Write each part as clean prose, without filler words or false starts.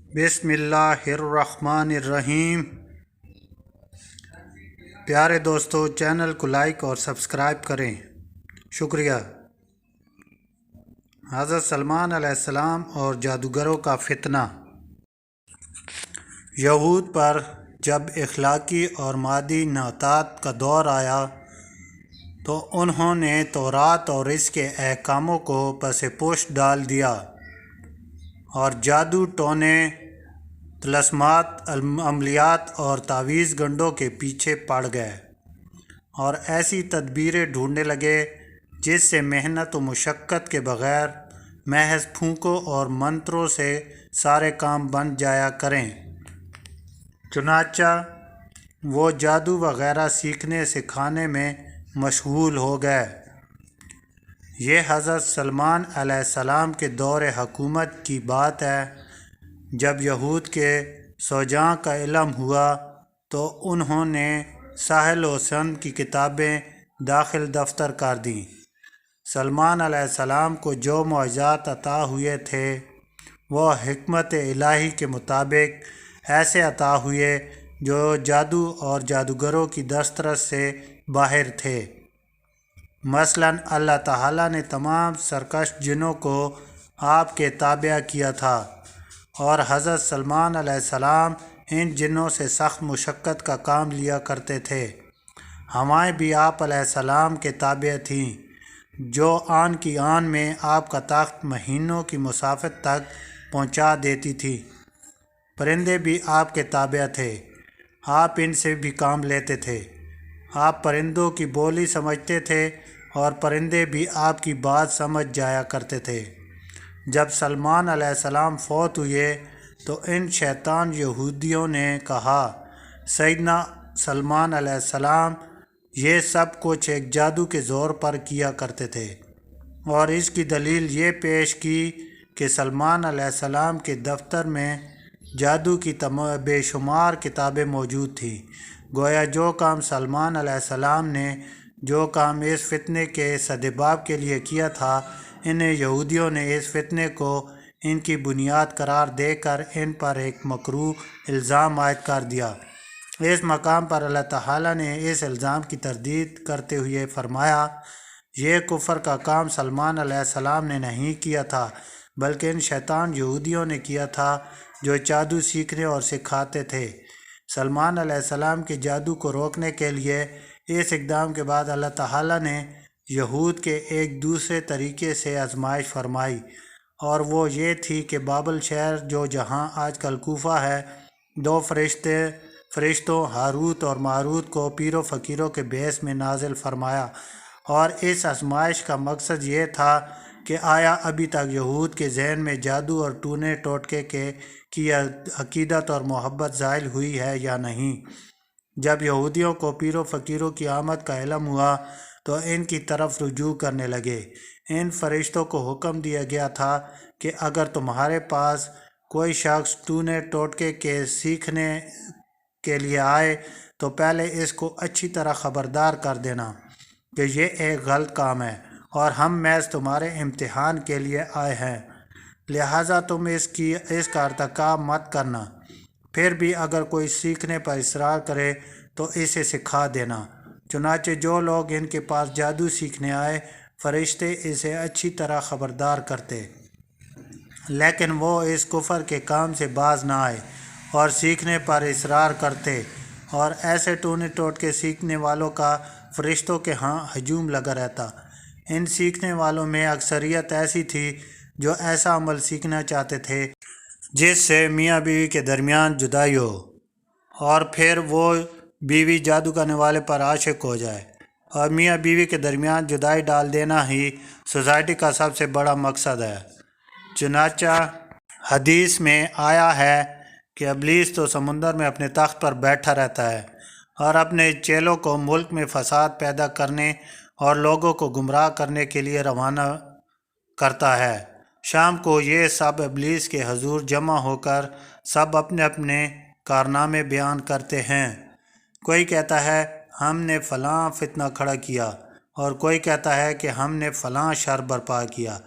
بسم اللہ الرحمن الرحیم۔ پیارے دوستو، چینل کو لائک اور سبسکرائب کریں، شکریہ۔ حضرت سلمان علیہ السلام اور جادوگروں کا فتنہ۔ یہود پر جب اخلاقی اور مادی انحطاط کا دور آیا تو انہوں نے تورات اور اس کے احکاموں کو پس پشت ڈال دیا اور جادو ٹونے، طلسمات، عملیات اور تعویذ گنڈوں کے پیچھے پڑ گئے اور ایسی تدبیریں ڈھونڈنے لگے جس سے محنت و مشقت کے بغیر محض پھونکوں اور منتروں سے سارے کام بن جایا کریں۔ چنانچہ وہ جادو وغیرہ سیکھنے سکھانے میں مشغول ہو گئے۔ یہ حضرت سلمان علیہ السلام کے دور حکومت کی بات ہے، جب یہود کے سوجاں کا علم ہوا تو انہوں نے ساحل و سند کی کتابیں داخل دفتر کر دیں۔ سلمان علیہ السلام کو جو معجزات عطا ہوئے تھے وہ حکمت الہی کے مطابق ایسے عطا ہوئے جو جادو اور جادوگروں کی دسترس سے باہر تھے۔ مثلاً اللہ تعالیٰ نے تمام سرکش جنوں کو آپ کے تابع کیا تھا اور حضرت سلمان علیہ السلام ان جنوں سے سخت مشقت کا کام لیا کرتے تھے۔ ہوائیں بھی آپ علیہ السلام کے تابع تھیں جو آن کی آن میں آپ کا تخت مہینوں کی مسافت تک پہنچا دیتی تھی۔ پرندے بھی آپ کے تابع تھے، آپ ان سے بھی کام لیتے تھے۔ آپ پرندوں کی بولی سمجھتے تھے اور پرندے بھی آپ کی بات سمجھ جایا کرتے تھے۔ جب سلمان علیہ السلام فوت ہوئے تو ان شیطان یہودیوں نے کہا، سیدنا سلمان علیہ السلام یہ سب کچھ ایک جادو کے زور پر کیا کرتے تھے، اور اس کی دلیل یہ پیش کی کہ سلمان علیہ السلام کے دفتر میں جادو کی بے شمار کتابیں موجود تھیں۔ گویا جو کام سلمان علیہ السلام نے جو کام اس فتنے کے سدباب کے لیے کیا تھا، انہیں یہودیوں نے اس فتنے کو ان کی بنیاد قرار دے کر ان پر ایک مکروہ الزام عائد کر دیا۔ اس مقام پر اللہ تعالیٰ نے اس الزام کی تردید کرتے ہوئے فرمایا، یہ کفر کا کام سلمان علیہ السلام نے نہیں کیا تھا بلکہ ان شیطان یہودیوں نے کیا تھا جو جادو سیکھنے اور سکھاتے تھے۔ سلمان علیہ السلام کے جادو کو روکنے کے لیے اس اقدام کے بعد اللہ تعالیٰ نے یہود کے ایک دوسرے طریقے سے آزمائش فرمائی، اور وہ یہ تھی کہ بابل شہر جو جہاں آج کل کوفہ ہے، دو فرشتوں ہاروت اور ماروت کو پیر و فقیروں کے بھیس میں نازل فرمایا، اور اس آزمائش کا مقصد یہ تھا کہ آیا ابھی تک یہود کے ذہن میں جادو اور ٹونے ٹوٹکے کی عقیدت اور محبت زائل ہوئی ہے یا نہیں۔ جب یہودیوں کو پیر و فقیروں کی آمد کا علم ہوا تو ان کی طرف رجوع کرنے لگے۔ ان فرشتوں کو حکم دیا گیا تھا کہ اگر تمہارے پاس کوئی شخص ٹونے ٹوٹکے کے سیکھنے کے لیے آئے تو پہلے اس کو اچھی طرح خبردار کر دینا کہ یہ ایک غلط کام ہے اور ہم محض تمہارے امتحان کے لیے آئے ہیں، لہٰذا تم اس کا ارتکاب مت کرنا۔ پھر بھی اگر کوئی سیکھنے پر اصرار کرے تو اسے سکھا دینا۔ چنانچہ جو لوگ ان کے پاس جادو سیکھنے آئے، فرشتے اسے اچھی طرح خبردار کرتے، لیکن وہ اس کفر کے کام سے باز نہ آئے اور سیکھنے پر اصرار کرتے، اور ایسے ٹونے ٹوٹکے سیکھنے والوں کا فرشتوں کے ہاں ہجوم لگا رہتا۔ ان سیکھنے والوں میں اکثریت ایسی تھی جو ایسا عمل سیکھنا چاہتے تھے جس سے میاں بیوی کے درمیان جدائی ہو، اور پھر وہ بیوی جادو کرنے والے پر عاشق ہو جائے، اور میاں بیوی کے درمیان جدائی ڈال دینا ہی سوسائٹی کا سب سے بڑا مقصد ہے۔ چنانچہ حدیث میں آیا ہے کہ ابلیس تو سمندر میں اپنے تخت پر بیٹھا رہتا ہے اور اپنے چیلوں کو ملک میں فساد پیدا کرنے اور لوگوں کو گمراہ کرنے کے لیے روانہ کرتا ہے۔ شام کو یہ سب ابلیس کے حضور جمع ہو کر سب اپنے اپنے کارنامے بیان کرتے ہیں۔ کوئی کہتا ہے ہم نے فلاں فتنہ کھڑا کیا، اور کوئی کہتا ہے کہ ہم نے فلاں شر برپا کیا،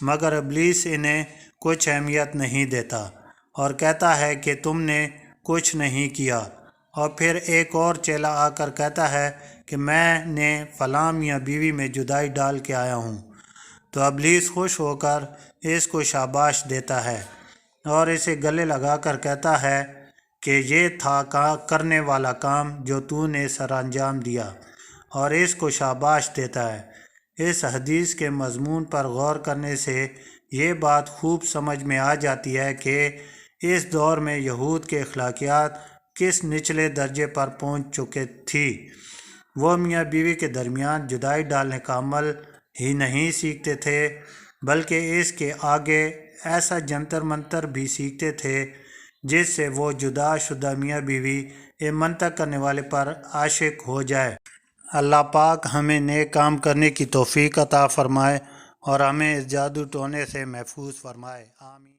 مگر ابلیس انہیں کچھ اہمیت نہیں دیتا اور کہتا ہے کہ تم نے کچھ نہیں کیا، اور پھر ایک اور چیلا آ کر کہتا ہے کہ میں نے فلاں میاں بیوی میں جدائی ڈال کے آیا ہوں، تو ابلیس خوش ہو کر اس کو شاباش دیتا ہے اور اسے گلے لگا کر کہتا ہے کہ یہ تھا کرنے والا کام جو تو نے سر انجام دیا، اور اس کو شاباش دیتا ہے۔ اس حدیث کے مضمون پر غور کرنے سے یہ بات خوب سمجھ میں آ جاتی ہے کہ اس دور میں یہود کے اخلاقیات کس نچلے درجے پر پہنچ چکے تھی۔ وہ میاں بیوی کے درمیان جدائی ڈالنے کا عمل ہی نہیں سیکھتے تھے، بلکہ اس کے آگے ایسا جنتر منتر بھی سیکھتے تھے جس سے وہ جدا شدہ میاں بیوی منطق کرنے والے پر عاشق ہو جائے۔ اللہ پاک ہمیں نیک کام کرنے کی توفیق عطا فرمائے اور ہمیں اس جادو ٹونے سے محفوظ فرمائے، آمین۔